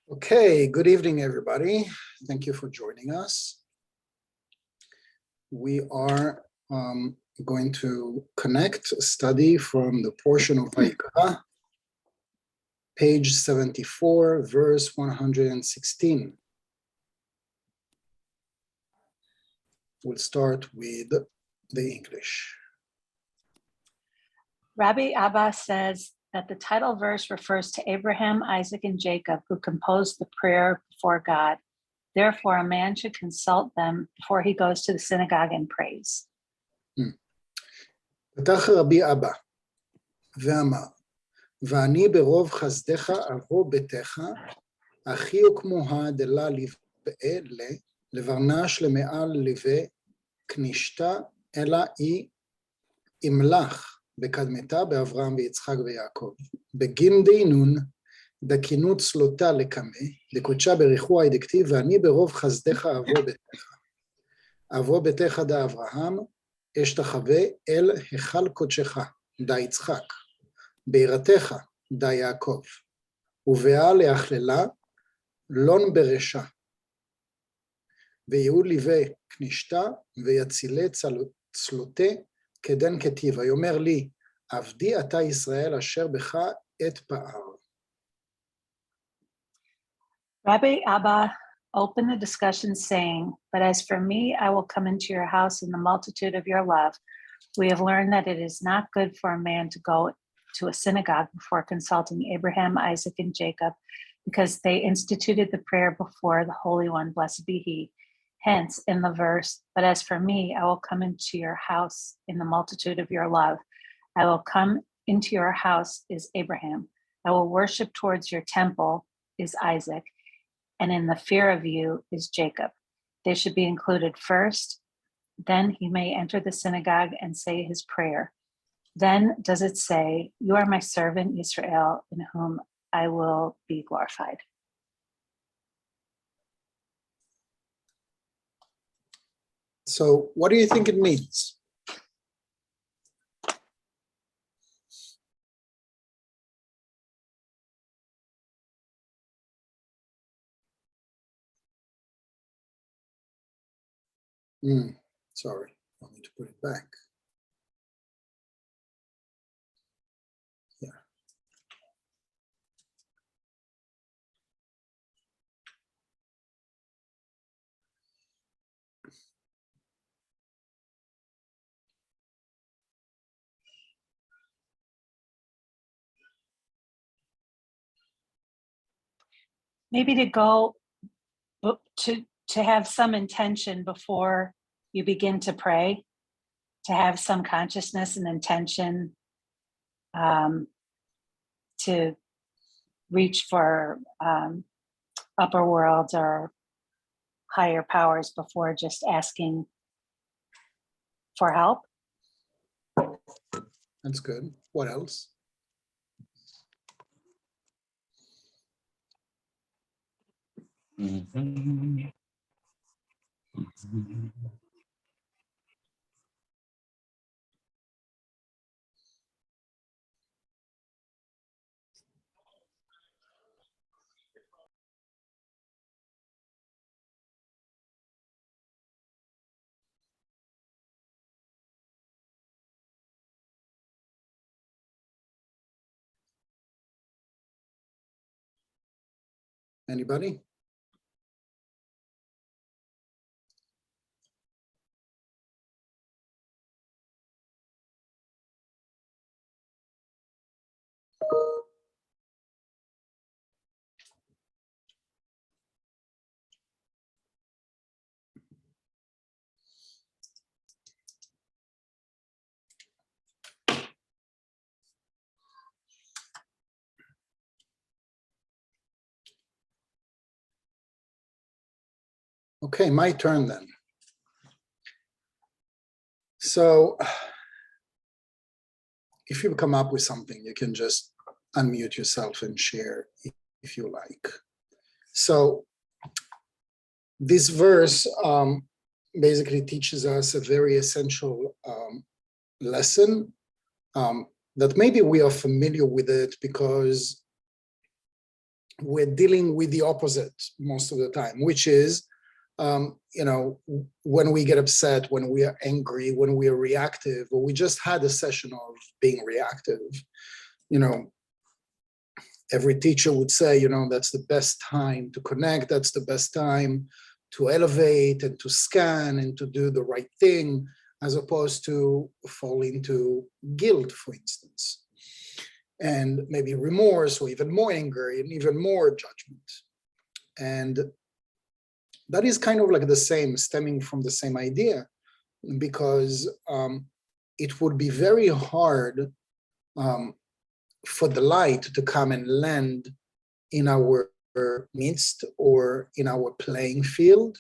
Okay, good evening, everybody. Thank you for joining us. We are going to connect a study from the portion of Vayikra, page 74, verse 116. We'll start with the English. Rabbi Abba says that the title verse refers to Abraham, Isaac, and Jacob, who composed the prayer before God. Therefore, a man should consult them before he goes to the synagogue and prays. פתח רבי אבא ואמר, ואני ברוב חסדך אבוא ביתך, אחי וכמוה דלה לבעה לברנש למעל לבה כנישתה, אלא היא אמלך בקדמתה באברהם ויצחק ויעקב. בגין דינון דקינות סלוטה לקמא, דקודשה בריחוע דכתיב, ואני ברוב חסדך אבוא ביתך. אבוא ביתך דה אברהם, אשתחווה אל היכל קודשך, דה יצחק, בירתך, דה יעקב, ובאה להכללה, לון ברשע. ויהיו לבה כנישתה, ויצילה צלוטה, כדן כתיב, ויאמר לי, עבדי אתה ישראל אשר בך את פאר. Rabbi Abba opened the discussion saying, but as for me, I will come into your house in the multitude of your love. We have learned that it is not good for a man to go to a synagogue before consulting Abraham, Isaac, and Jacob, because they instituted the prayer before the Holy One, blessed be he. Hence, in the verse, but as for me, I will come into your house in the multitude of your love. I will come into your house is Abraham. I will worship towards your temple is Isaac. And in the fear of you is Jacob. They should be included first. Then he may enter the synagogue and say his prayer. Then does it say, you are my servant Israel, in whom I will be glorified. So what do you think it means? Sorry, I need to put it back. Yeah. Maybe to go to have some intention before you begin to pray, to have some consciousness and intention to reach for upper worlds or higher powers before just asking for help. That's good. What else? Anybody? Okay, my turn then. So if you come up with something, you can just unmute yourself and share if you like. So this verse basically teaches us a very essential lesson that maybe we are familiar with it because we're dealing with the opposite most of the time, which is, when we get upset, when we are angry, when we are reactive, or we just had a session of being reactive, every teacher would say, that's the best time to connect, that's the best time to elevate and to scan and to do the right thing, as opposed to fall into guilt, for instance, and maybe remorse, or even more anger and even more judgment. And that is kind of like the same, stemming from the same idea, because it would be very hard for the light to come and land in our midst or in our playing field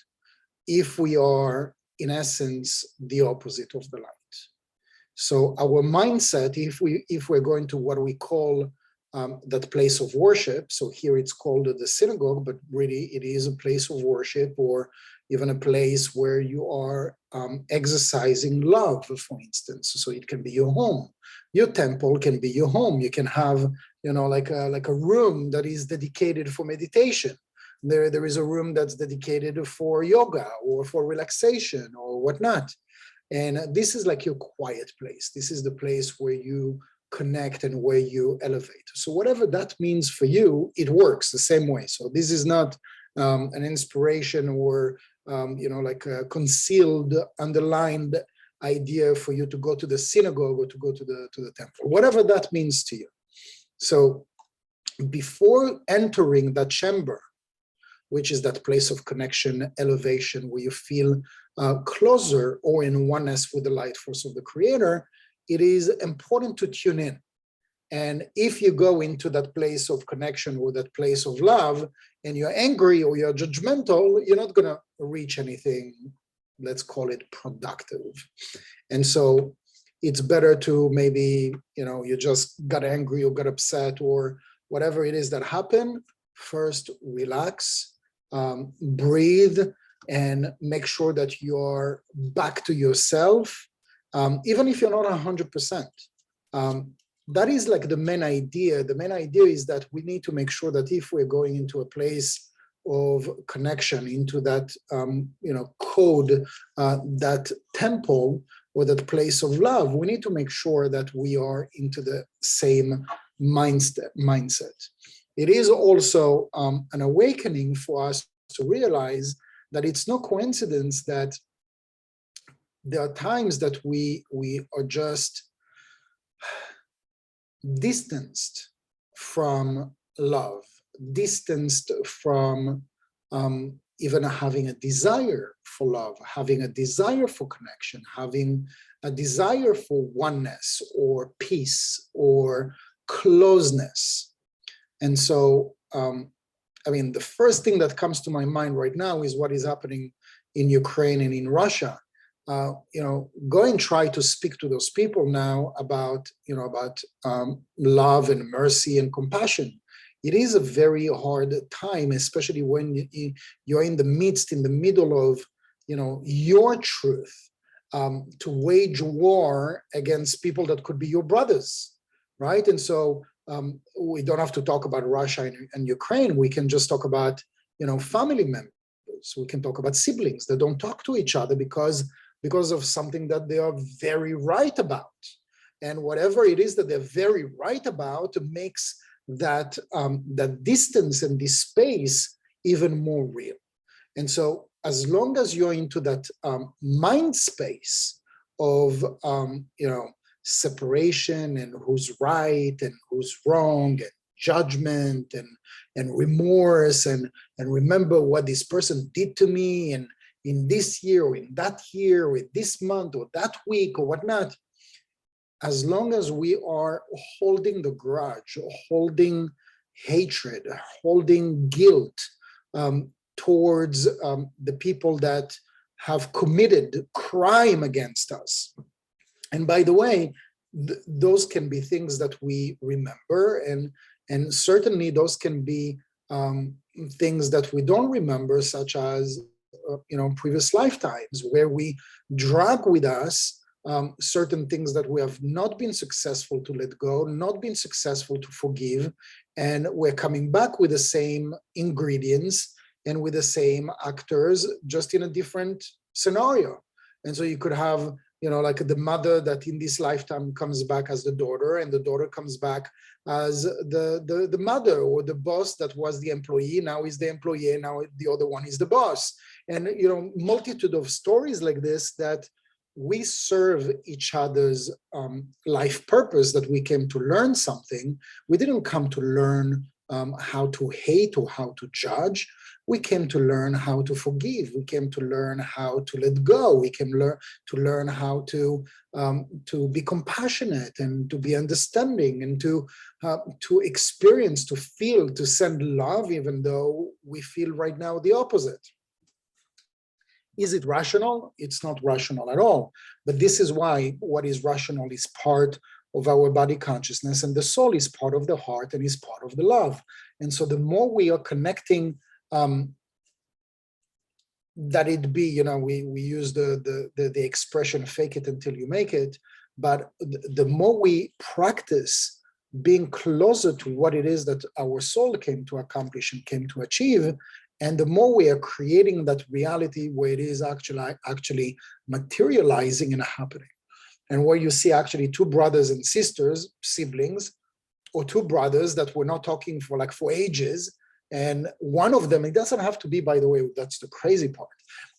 if we are, in essence, the opposite of the light. So our mindset, if we're going to what we call that place of worship, so here it's called the synagogue, but really it is a place of worship, or even a place where you are exercising love, for instance. So it can be your home. Your temple can be your home. You can have, like a room that is dedicated for meditation. There is a room that's dedicated for yoga or for relaxation or whatnot. And this is like your quiet place. This is the place where you connect and where you elevate. So whatever that means for you, it works the same way. So this is not an inspiration or like a concealed, underlined idea for you to go to the synagogue or to go to the temple, whatever that means to you. So before entering that chamber, which is that place of connection, elevation, where you feel closer or in oneness with the light force of the Creator, it is important to tune in. And if you go into that place of connection or that place of love and you're angry or you're judgmental, you're not going to reach anything, let's call it productive. And so it's better to maybe, you just got angry or got upset or whatever it is that happened. First, relax, breathe, and make sure that you're back to yourself, even if you're not 100%. That is like the main idea. The main idea is that we need to make sure that if we're going into a place of connection, into that, code, that temple or that place of love, we need to make sure that we are into the same mindset. It is also an awakening for us to realize that it's no coincidence that there are times that we are just distanced from love, distanced from even having a desire for love, having a desire for connection, having a desire for oneness or peace or closeness. And so, the first thing that comes to my mind right now is what is happening in Ukraine and in Russia. Go and try to speak to those people now about love and mercy and compassion. It is a very hard time, especially when you're in the middle of, your truth, to wage war against people that could be your brothers, right? And so we don't have to talk about Russia and Ukraine. We can just talk about, family members. We can talk about siblings that don't talk to each other because of something that they are very right about. And whatever it is that they're very right about makes that distance and this space even more real. And so as long as you're into that mind space of, separation and who's right and who's wrong and judgment and remorse and remember what this person did to me and in this year or in that year or this month or that week or whatnot, as long as we are holding the grudge, holding hatred, holding guilt towards the people that have committed crime against us. And by the way, those can be things that we remember, and certainly those can be things that we don't remember, such as previous lifetimes where we drag with us certain things that we have not been successful to let go, not been successful to forgive, and we're coming back with the same ingredients and with the same actors, just in a different scenario. And so you could have, like the mother that in this lifetime comes back as the daughter, and the daughter comes back as the mother, or the boss that was the employee, now is the employee, now the other one is the boss. And, multitude of stories like this, that we serve each other's life purpose, that we came to learn something. We didn't come to learn how to hate or how to judge. We came to learn how to forgive. We came to learn how to let go. We came to learn how to be compassionate and to be understanding, and to experience, to feel, to send love, even though we feel right now the opposite. Is it rational? It's not rational at all. But this is why what is rational is part of our body consciousness, and the soul is part of the heart and is part of the love. And so the more we are connecting, that it be, we use the expression fake it until you make it, but the more we practice being closer to what it is that our soul came to accomplish and came to achieve, and the more we are creating that reality where it is actually materializing and happening. And where you see actually two brothers and sisters, siblings, or two brothers that were not talking for ages, and one of them, it doesn't have to be, by the way, that's the crazy part.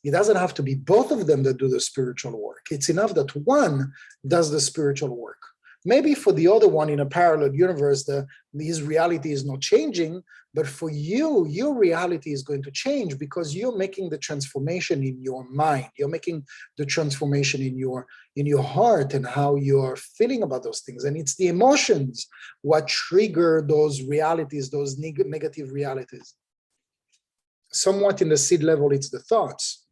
It doesn't have to be both of them that do the spiritual work. It's enough that one does the spiritual work. Maybe for the other one in a parallel universe, his reality is not changing, but for you, your reality is going to change, because you're making the transformation in your mind. You're making the transformation in your heart and how you're feeling about those things. And it's the emotions what trigger those realities, those negative realities. Somewhat in the seed level, it's the thoughts.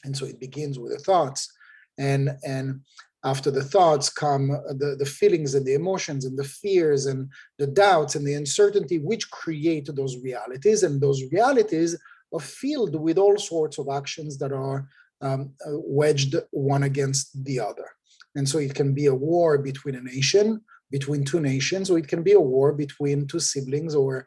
And so it begins with the thoughts. And after the thoughts come the feelings and the emotions and the fears and the doubts and the uncertainty, which create those realities. And those realities are filled with all sorts of actions that are wedged one against the other. And so it can be a war between a nation, between two nations, or it can be a war between two siblings, or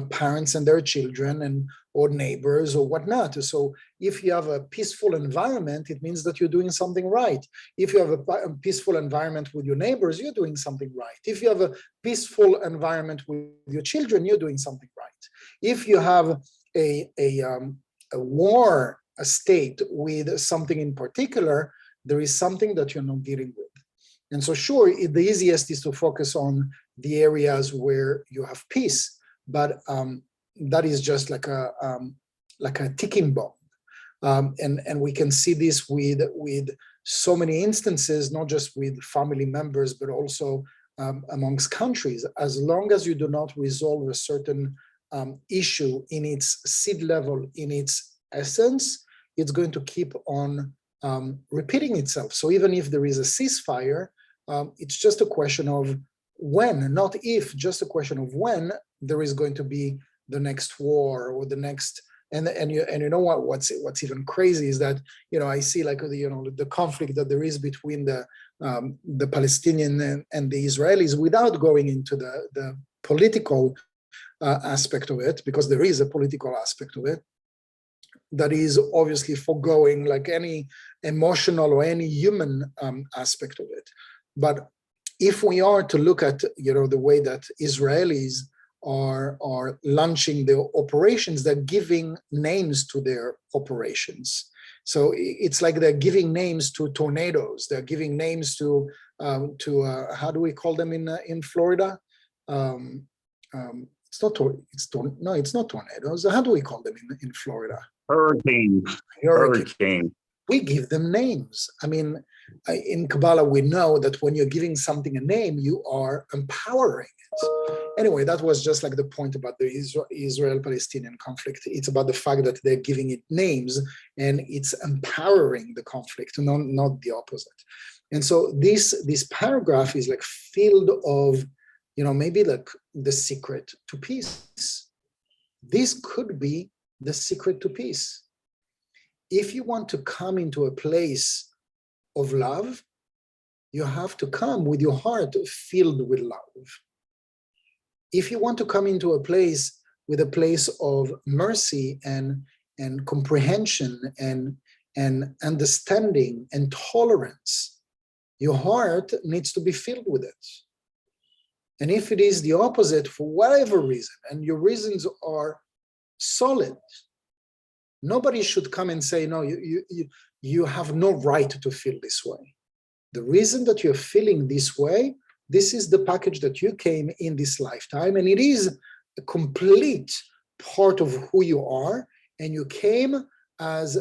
parents and their children, or neighbors, or whatnot. So if you have a peaceful environment, it means that you're doing something right. If you have a peaceful environment with your neighbors, you're doing something right. If you have a peaceful environment with your children, you're doing something right. If you have a war, a state with something in particular, there is something that you're not dealing with. And so sure, the easiest is to focus on the areas where you have peace, but that is just like a ticking bomb. And we can see this with so many instances, not just with family members, but also amongst countries. As long as you do not resolve a certain issue in its seed level, in its essence, it's going to keep on repeating itself. So even if there is a ceasefire, it's just a question of when, not if, just a question of when there is going to be the next war or the next. And you know what's even crazy is that I see the conflict that there is between the Palestinian and the Israelis, without going into the political aspect of it, because there is a political aspect of it that is obviously foregoing any emotional or any human aspect of it. But if we are to look at the way that Israelis are launching their operations, they're giving names to their operations. So it's like they're giving names to tornadoes. They're giving names to how do we call them in Florida? It's not tornadoes. How do we call them in Florida? Hurricanes. We give them names. I mean, in Kabbalah, we know that when you're giving something a name, you are empowering it. Anyway, that was just the point about the Israel-Palestinian conflict. It's about the fact that they're giving it names, and it's empowering the conflict, not the opposite. And so this paragraph is filled of, maybe the secret to peace. This could be the secret to peace. If you want to come into a place of love, you have to come with your heart filled with love. If you want to come into a place with a place of mercy and comprehension and understanding and tolerance, your heart needs to be filled with it. And if it is the opposite for whatever reason, and your reasons are solid, nobody should come and say, no, you have no right to feel this way. The reason that you're feeling this way, this is the package that you came in this lifetime, and it is a complete part of who you are, and you came as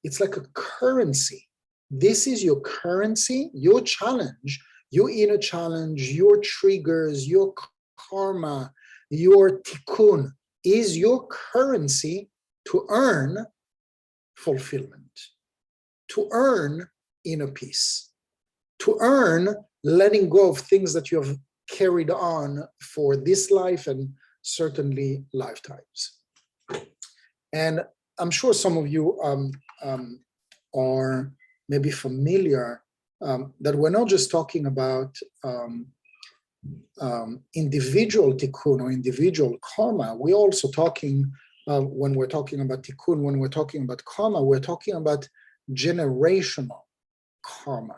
it's like a currency. This is your currency, your challenge, your inner challenge, your triggers, your karma, your tikkun is your currency to earn fulfillment, to earn inner peace, to earn letting go of things that you have carried on for this life and certainly lifetimes. And I'm sure some of you are maybe familiar that we're not just talking about individual tikkun or individual karma. We're also talking, when we're talking about tikkun, when we're talking about karma, we're talking about generational karma.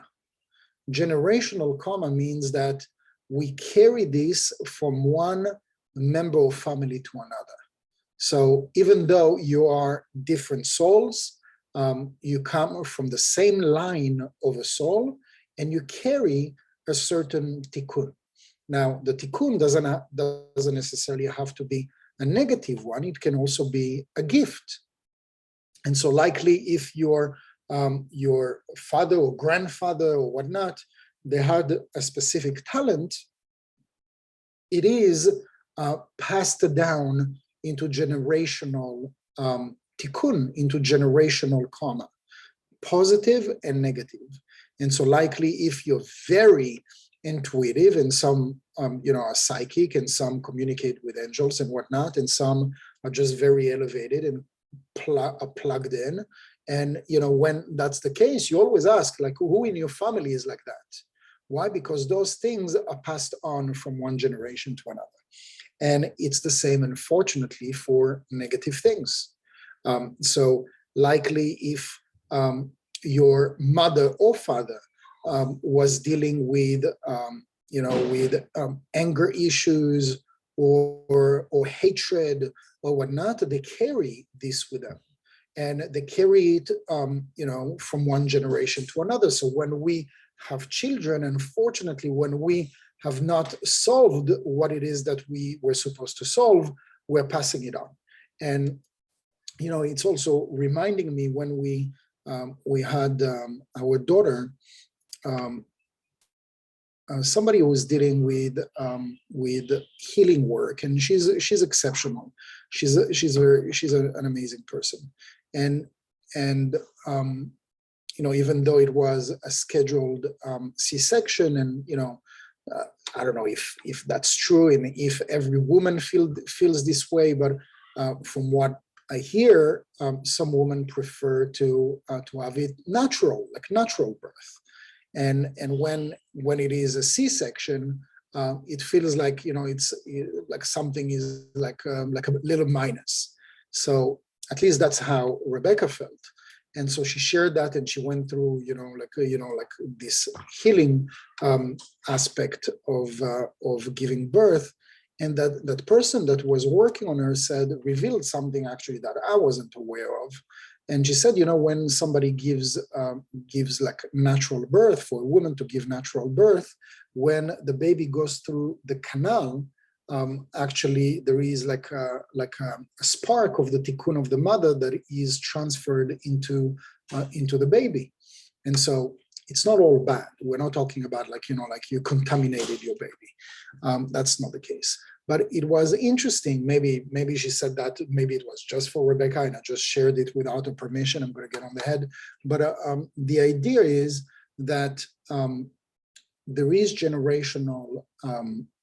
Generational karma means that we carry this from one member of family to another. So even though you are different souls, you come from the same line of a soul, and you carry a certain tikkun. Now, the tikkun doesn't necessarily have to be a negative one. It can also be a gift. And so likely if your father or grandfather or whatnot, they had a specific talent, it is passed down into generational tikkun, into generational karma, positive and negative. And so likely if you're very intuitive and some are psychic and some communicate with angels and whatnot, and some are just very elevated and plugged in. And when that's the case, you always ask, like, who in your family is like that? Why? Because those things are passed on from one generation to another. And it's the same, unfortunately, for negative things. So likely if your mother or father was dealing with, anger issues or hatred or whatnot, they carry this with them. And they carry it, from one generation to another. So when we have children, unfortunately, when we have not solved what it is that we were supposed to solve, we're passing it on. And, it's also reminding me when we had our daughter, somebody who was dealing with healing work, and she's exceptional. She's an amazing person, and even though it was a scheduled C-section, and I don't know if that's true and if every woman feels this way, but from what I hear, some women prefer to have it natural, like natural birth. And when it is a C-section, it feels like it's like something is like a little minus. So at least that's how Rebecca felt, and so she shared that, and she went through like this healing aspect of giving birth, and that person that was working on her revealed something actually that I wasn't aware of. And she said, when somebody gives like natural birth, for a woman to give natural birth, when the baby goes through the canal, actually there is like a spark of the tikkun of the mother that is transferred into the baby. And so it's not all bad. We're not talking about like you contaminated your baby. That's not the case. But it was interesting. Maybe she said that maybe it was just for Rebecca, and I just shared it without her permission. I'm going to get on the head. But the idea is that there is generational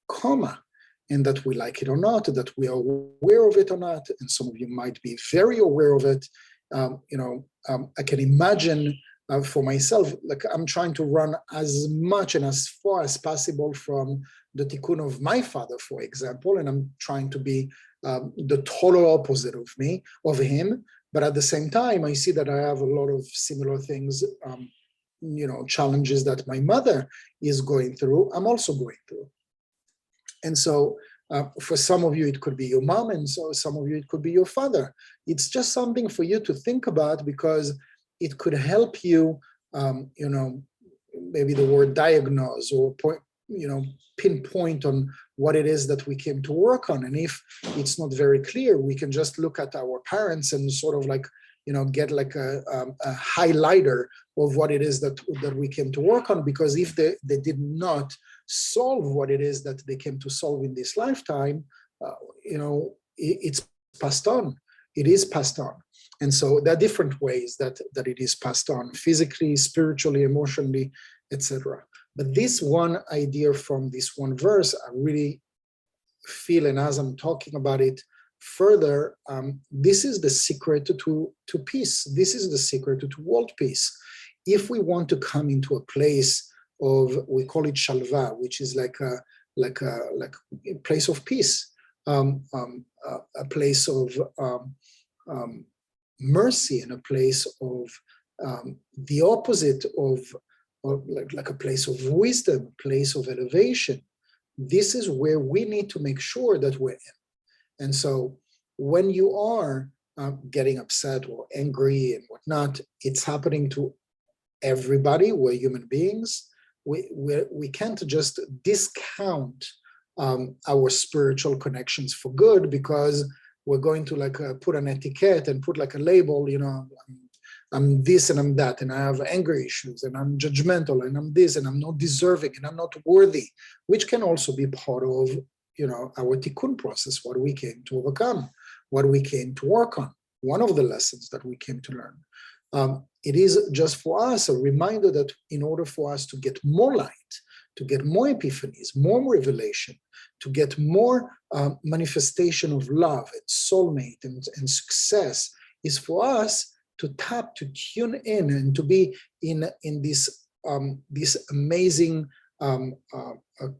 karma, and that we like it or not, that we are aware of it or not, and some of you might be very aware of it. I can imagine for myself, like I'm trying to run as much and as far as possible from the tikkun of my father, for example, and I'm trying to be the total opposite of him. But at the same time, I see that I have a lot of similar things, challenges that my mother is going through, I'm also going through. And so for some of you, it could be your mom, and so some of you, it could be your father. It's just something for you to think about, because it could help you, maybe the word diagnose or pinpoint on what it is that we came to work on. And if it's not very clear, we can just look at our parents and sort of like, get like a highlighter of what it is that we came to work on. Because if they did not solve what it is that they came to solve in this lifetime, it's passed on. It is passed on. And so there are different ways that it is passed on, physically, spiritually, emotionally, etc. But this one idea from this one verse, I really feel, and as I'm talking about it further, this is the secret to peace. This is the secret to world peace. If we want to come into a place of, we call it shalva, which is like a place of peace, a place of mercy, and a place of the opposite of like a place of wisdom, a place of elevation. This is where we need to make sure that we're in. And so when you are getting upset or angry and whatnot, it's happening to everybody. We're human beings. We can't just discount our spiritual connections for good, because we're going to put an etiquette and put like a label, I'm this and I'm that, and I have anger issues, and I'm judgmental, and I'm this, and I'm not deserving, and I'm not worthy, which can also be part of, our tikkun process, what we came to overcome, what we came to work on, one of the lessons that we came to learn. It is just for us a reminder that in order for us to get more light, to get more epiphanies, more revelation, to get more manifestation of love and soulmate and success, is for us to tap, to tune in, and to be in this amazing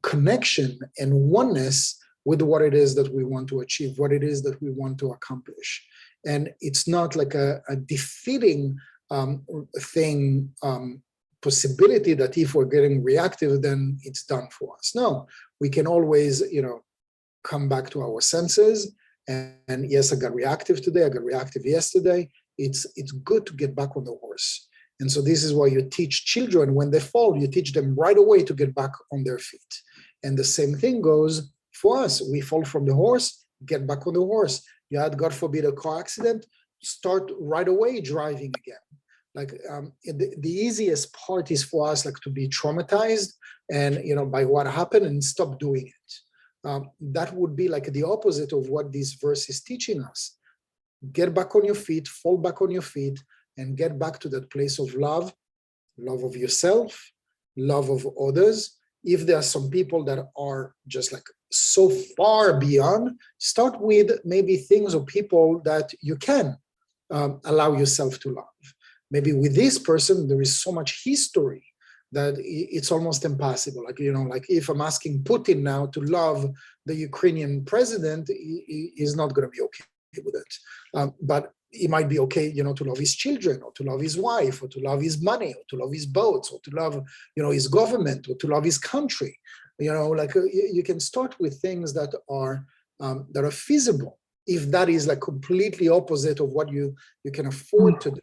connection and oneness with what it is that we want to achieve, what it is that we want to accomplish. And it's not like a defeating thing, possibility that if we're getting reactive, then it's done for us. No, we can always, come back to our senses. And yes, I got reactive today, I got reactive yesterday. It's good to get back on the horse. And so this is why you teach children, when they fall, you teach them right away to get back on their feet. And the same thing goes for us. We fall from the horse, get back on the horse. You had, God forbid, a car accident, start right away driving again. Like the easiest part is for us to be traumatized and by what happened and stop doing it. That would be like the opposite of what this verse is teaching us. Get back on your feet, fall back on your feet, and get back to that place of love of yourself, love of others. If there are some people that are just so far beyond, start with maybe things or people that you can allow yourself to love. Maybe with this person, there is so much history that it's almost impossible. If I'm asking Putin now to love the Ukrainian president, he's not going to be okay with it. But he might be okay, to love his children, or to love his wife, or to love his money, or to love his boats, or to love, his government, or to love his country. You can start with things that are feasible. If that is completely opposite of what you can afford to do.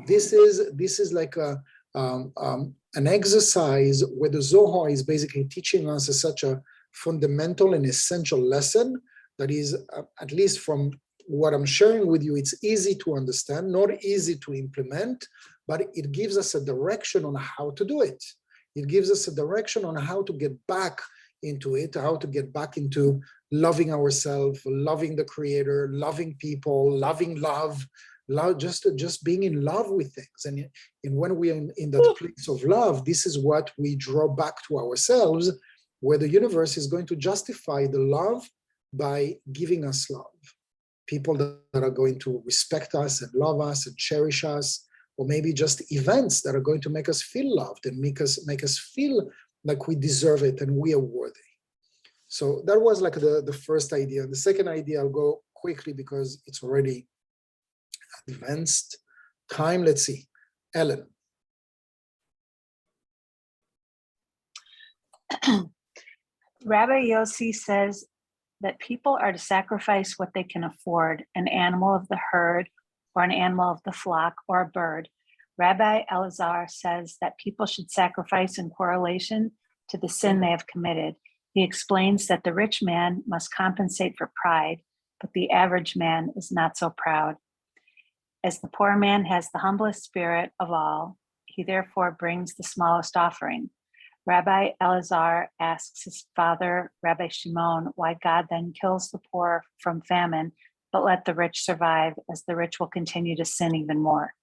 This is like an exercise where the Zohar is basically teaching us such a fundamental and essential lesson that is, at least from what I'm sharing with you, it's easy to understand, not easy to implement, but it gives us a direction on how to do it. It gives us a direction on how to get back into it, how to get back into loving ourselves, loving the Creator, loving people, loving love, just being in love with things. And when we are in that place of love, this is what we draw back to ourselves, where the universe is going to justify the love by giving us love. People that are going to respect us and love us and cherish us, or maybe just events that are going to make us feel loved and make us feel like we deserve it and we are worthy. So that was like the first idea. The second idea, I'll go quickly because it's already advanced time. Let's see, Ellen. Rabbi Yossi says that people are to sacrifice what they can afford, an animal of the herd or an animal of the flock or a bird. Rabbi Elazar says that people should sacrifice in correlation to the sin they have committed. He explains that the rich man must compensate for pride, but the average man is not so proud. As the poor man has the humblest spirit of all, he therefore brings the smallest offering. Rabbi Elazar asks his father, Rabbi Shimon, why God then kills the poor from famine, but let the rich survive, as the rich will continue to sin even more.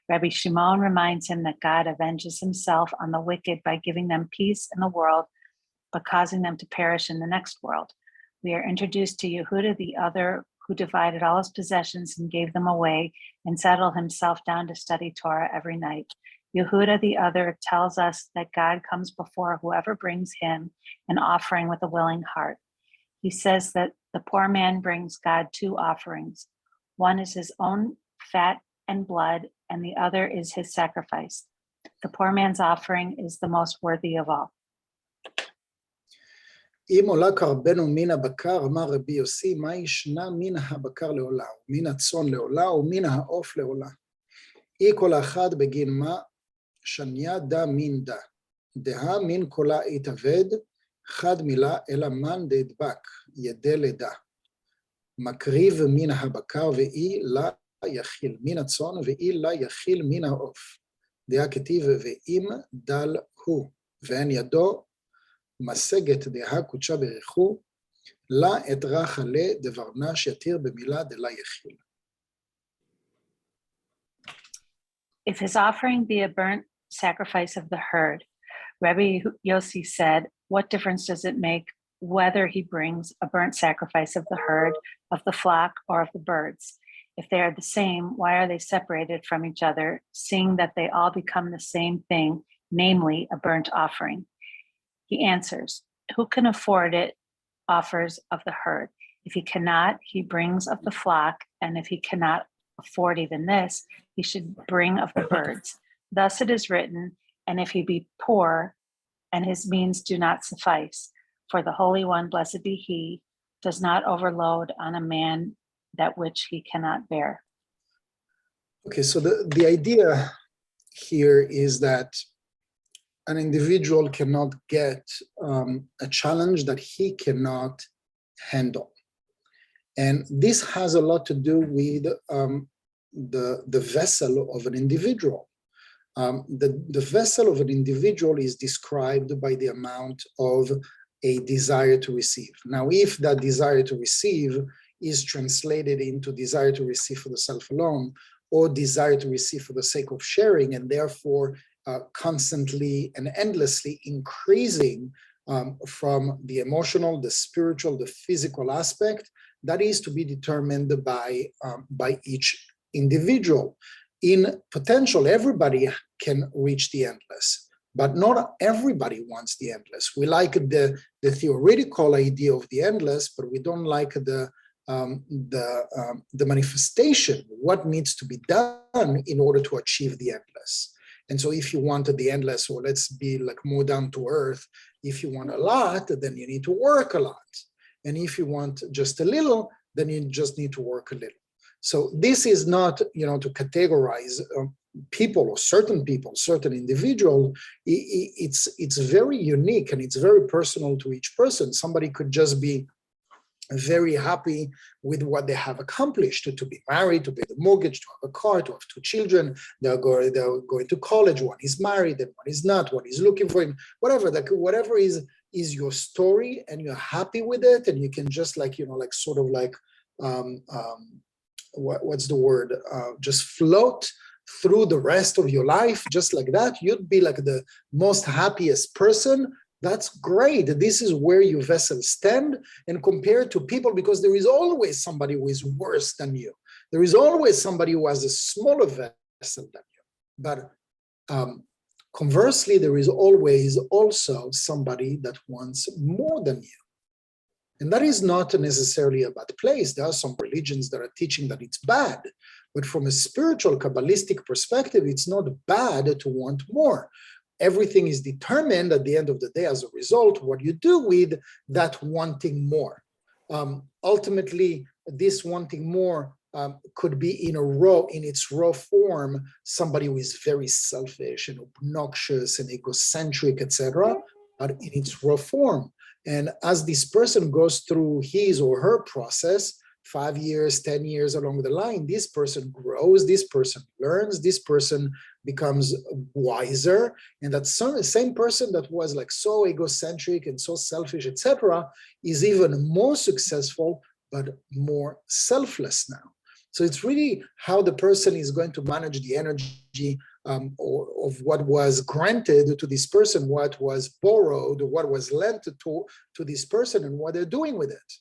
Rabbi Shimon reminds him that God avenges himself on the wicked by giving them peace in the world, but causing them to perish in the next world. We are introduced to Yehuda the other, who divided all his possessions and gave them away and settled himself down to study Torah every night. Yehuda the other tells us that God comes before whoever brings him an offering with a willing heart. He says that the poor man brings God two offerings. One is his own fat and blood, and the other is his sacrifice. The poor man's offering is the most worthy of all. אם עולה קרבנו מן הבקר, אמר רבי יוסי, מה ישנה מן הבקר לעולה, מן הצאן לעולה, ומן העוף לעולה. אי כל אחד בגין מה, שניה דה מין דה. דהה מין קולה יתאבד, חד מילה אלא מן דדבק, ידה לדה. מקריב מן הבקר ואי לה יחיל מן הצאן, ואי לה יחיל מן העוף. דהה כתיב ואם דל הוא, ואין ידו, מסגת דהה קודשה בריחו, לה את רח עלה דברנה שיתיר במילה דלה יחיל. If his offering be a burnt sacrifice of the herd, Rabbi Yossi said, what difference does it make whether he brings a burnt sacrifice of the herd, of the flock, or of the birds? If they are the same, why are they separated from each other, seeing that they all become the same thing, namely a burnt offering? He answers, who can afford it offers of the herd. If he cannot, he brings of the flock, and if he cannot afford even this, he should bring of the birds. Thus it is written, and if he be poor, and his means do not suffice, for the Holy One, blessed be he, does not overload on a man that which he cannot bear. Okay, so the idea here is that an individual cannot get a challenge that he cannot handle. And this has a lot to do with the vessel of an individual. The vessel of an individual is described by the amount of a desire to receive. Now, if that desire to receive is translated into desire to receive for the self alone, or desire to receive for the sake of sharing, and therefore constantly and endlessly increasing from the emotional, the spiritual, the physical aspect, that is to be determined by each individual. In potential, everybody can reach the endless, but not everybody wants the endless. We like the theoretical idea of the endless, but we don't like the manifestation, what needs to be done in order to achieve the endless. And so if you wanted the endless, or let's be like more down to earth, if you want a lot, then you need to work a lot. And if you want just a little, then you just need to work a little. So this is not, to categorize people or certain people, certain individuals. It's very unique and it's very personal to each person. Somebody could just be very happy with what they have accomplished, to be married, to pay the mortgage, to have a car, to have 2 children. They're going to college. One is married and one is not. One is looking for him. Whatever is your story, and you're happy with it, and you can just what's the word? Just float through the rest of your life just like that. You'd be like the most happiest person. That's great. This is where your vessels stand, and compared to people, because there is always somebody who is worse than you. There is always somebody who has a smaller vessel than you. But conversely, there is always also somebody that wants more than you. And that is not necessarily a bad place. There are some religions that are teaching that it's bad. But from a spiritual, Kabbalistic perspective, it's not bad to want more. Everything is determined at the end of the day as a result, what you do with that wanting more. Ultimately, this wanting more could be in its raw form, somebody who is very selfish and obnoxious and egocentric, etc., but in its raw form. And as this person goes through his or her process, 5 years, 10 years along the line, this person grows, this person learns, this person becomes wiser. And that same person that was like so egocentric and so selfish, etc., is even more successful, but more selfless now. So it's really how the person is going to manage the energy of what was granted to this person, what was borrowed, what was lent to this person, and what they're doing with it.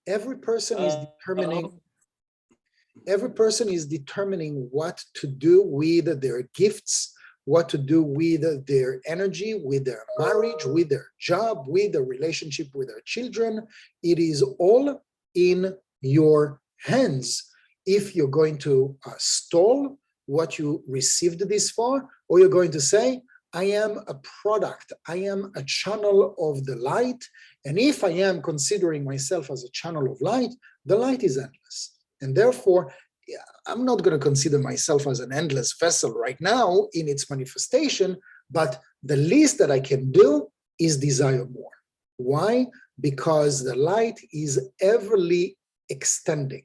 Every person is determining what to do with their gifts, what to do with their energy, with their marriage, with their job, with their relationship with their children. It is all in your hands. If you're going to stall what you received this far, or you're going to say, I am a product, I am a channel of the light, and if I am considering myself as a channel of light, the light is endless. And therefore, I'm not going to consider myself as an endless vessel right now in its manifestation, but the least that I can do is desire more. Why? Because the light is everly extending.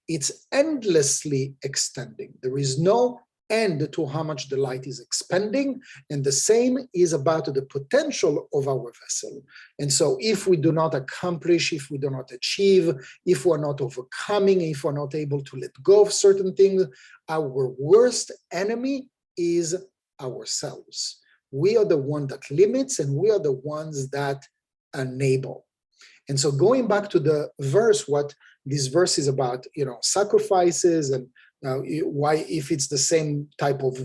It's endlessly extending. There is no end to how much the light is expanding, and the same is about the potential of our vessel. And so if we do not accomplish, if we do not achieve, if we're not overcoming, if we're not able to let go of certain things, our worst enemy is ourselves. We are the one that limits, and we are the ones that enable. And so going back to the verse, what this verse is about, sacrifices, and why, if it's the same type of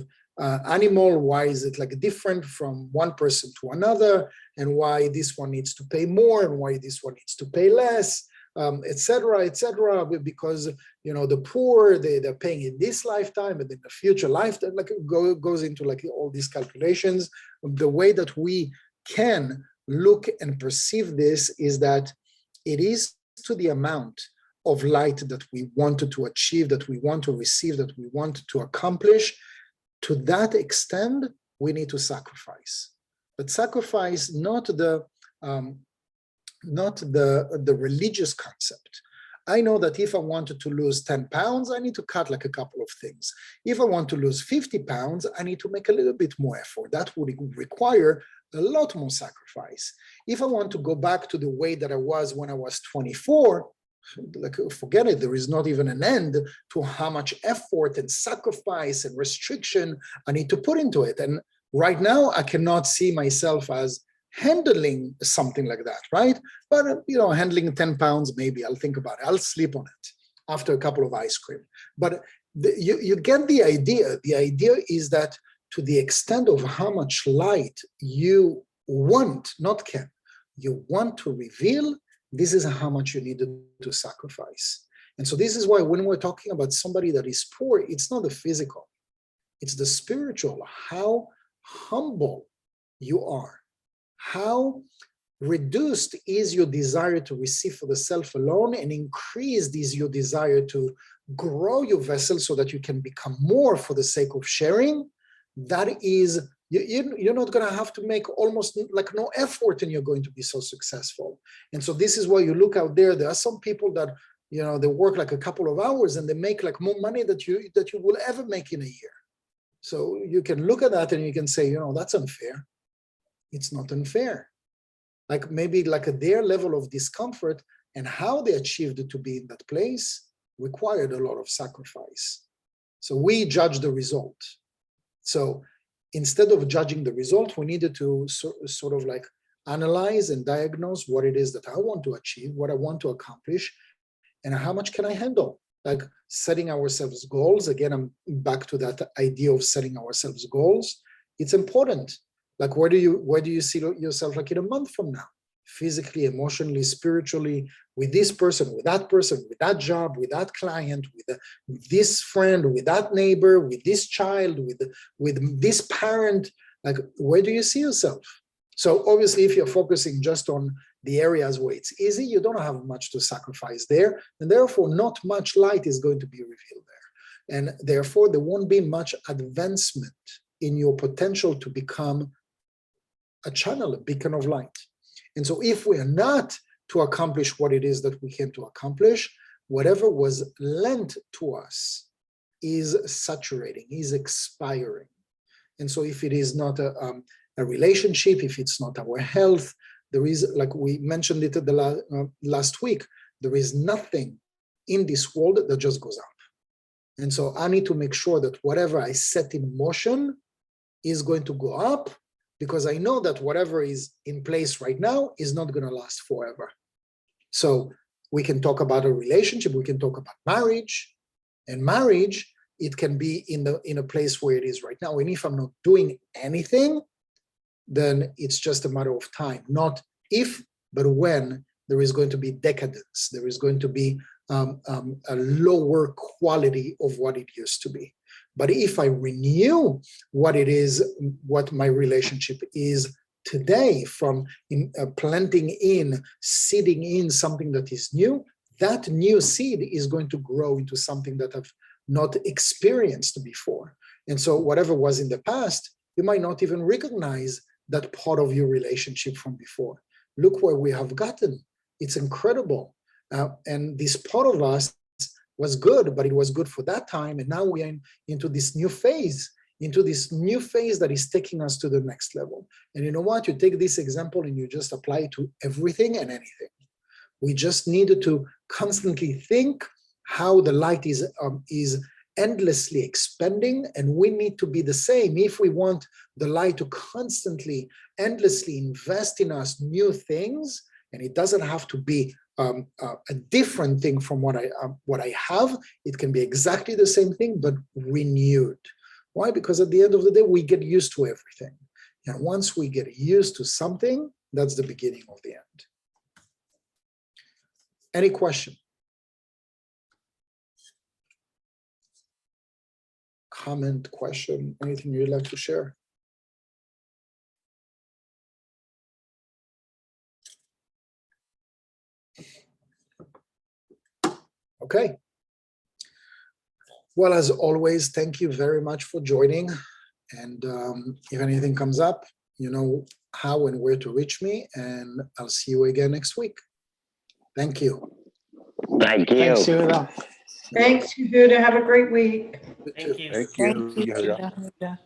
animal, why is it like different from one person to another, and why this one needs to pay more and why this one needs to pay less, etc., etc. Because the poor, they're paying in this lifetime, and in the future lifetime, like goes into like all these calculations. The way that we can look and perceive this is that it is to the amount of light that we wanted to achieve, that we want to receive, that we want to accomplish. To that extent, we need to sacrifice. But sacrifice not the religious concept. I know that if I wanted to lose 10 pounds, I need to cut like a couple of things. If I want to lose 50 pounds, I need to make a little bit more effort. That would require a lot more sacrifice. If I want to go back to the way that I was when I was 24, like forget it, there is not even an end to how much effort and sacrifice and restriction I need to put into it. And right now, I cannot see myself as handling something like that, right? But, handling 10 pounds, maybe I'll think about it. I'll sleep on it after a couple of ice cream. But you get the idea. The idea is that to the extent of how much light you want, not can, you want to reveal, this is how much you need to sacrifice. And so this is why when we're talking about somebody that is poor, it's not the physical, it's the spiritual, how humble you are. How reduced is your desire to receive for the self alone, and increased is your desire to grow your vessel so that you can become more for the sake of sharing. That is, you're not going to have to make almost like no effort, and you're going to be so successful. And so this is why you look out there. There are some people that, they work like a couple of hours and they make like more money that you will ever make in a year. So you can look at that and you can say, that's unfair. It's not unfair. Like maybe like their level of discomfort and how they achieved to be in that place required a lot of sacrifice. So we judge the result. So instead of judging the result, we needed to sort of like analyze and diagnose what it is that I want to achieve, what I want to accomplish, and how much can I handle? like setting ourselves goals. Again, I'm back to that idea of setting ourselves goals. It's important. Like, where do you see yourself like in a month from now? Physically, emotionally, spiritually, with this person, with that job, with that client, with this friend, with that neighbor, with this child, with this parent. Like, where do you see yourself? So obviously, if you're focusing just on the areas where it's easy, you don't have much to sacrifice there, and therefore not much light is going to be revealed there. And therefore, there won't be much advancement in your potential to become a channel, a beacon of light. And so if we are not to accomplish what it is that we came to accomplish, whatever was lent to us is saturating, is expiring. And so if it is not a relationship, if it's not our health, there is, like we mentioned it at the last week, there is nothing in this world that just goes up. And so I need to make sure that whatever I set in motion is going to go up, because I know that whatever is in place right now is not going to last forever. So we can talk about a relationship, we can talk about marriage, and marriage, it can be in a place where it is right now. And if I'm not doing anything, then it's just a matter of time. Not if, but when there is going to be decadence. There is going to be a lower quality of what it used to be. But if I renew what it is, what my relationship is today, from planting in, seeding in something that is new, that new seed is going to grow into something that I've not experienced before. And so whatever was in the past, you might not even recognize that part of your relationship from before. Look where we have gotten. It's incredible. And this part of us was good, but it was good for that time. And now we are into this new phase, that is taking us to the next level. And you know what? You take this example and you just apply it to everything and anything. We just needed to constantly think how the light is endlessly expanding, and we need to be the same. If we want the light to constantly, endlessly invest in us new things, and it doesn't have to be a different thing from what I have. It can be exactly the same thing, but renewed. Why? Because at the end of the day, we get used to everything. And once we get used to something, that's the beginning of the end. Any question? Comment, question, anything you'd like to share? Okay. Well, as always, thank you very much for joining. And if anything comes up, you know how and where to reach me, and I'll see you again next week. Thank you. Thank you. Thanks, Yehuda. Thanks, Yehuda. Have a great week. Thank you. Thank you. Thank you, Yehuda. Yehuda.